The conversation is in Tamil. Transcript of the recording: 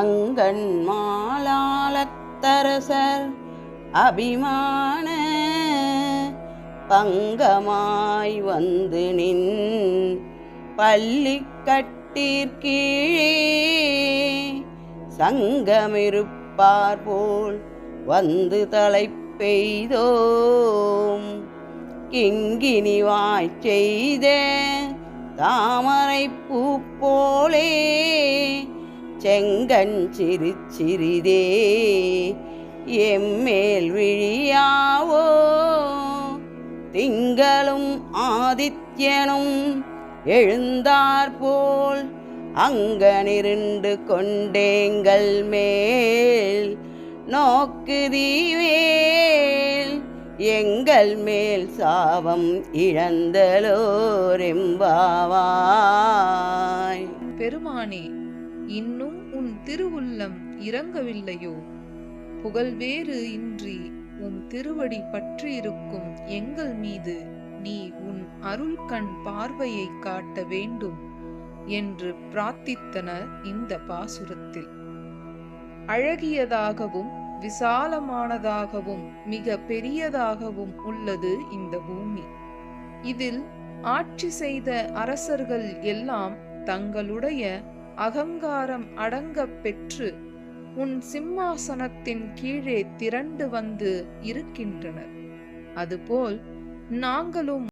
அங்கண் மாலாலத்தரசர் அபிமான பங்கமாய் வந்து நின் பள்ளிக்கட்டிற்கீழே சங்கமிருப்பார் போல் வந்து தலை பெய்தோம். கிங்கினி வாய் செய்த தாமரை பூ போலே செங்கண் சிறு சிறிதே எம்மேல் விழியாவோ. திங்களும் ஆதித்யனும் எழுந்தார் போல் அங்கனிருண்டு கொண்டேங்கள் மேல் நோக்குதீவேல் எங்கள் மேல் சாபம் இழந்தலோரெம்பாவாய். பெருமானே, இன்னும் உன் திருவுள்ளம் இறங்கவில்லையோ? புகழ்வேறு இன்றி உன் திருவடி பற்றியிருக்கும் எங்கள் மீது நீ உன் அருள் கண் பார்வையை காட்ட வேண்டும் என்று பிரார்த்தித்தனர் இந்த பாசுரத்தில். அழகியதாகவும் விசாலமானதாகவும் மிக பெரியதாகவும் உள்ளது இந்த பூமி. இதில் ஆட்சி செய்த அரசர்கள் எல்லாம் தங்களுடைய அகங்காரம் அடங்க பெற்று உன் சிம்மாசனத்தின் கீழே திரண்டு வந்து இருக்கின்றனர். அதுபோல் நாங்களும்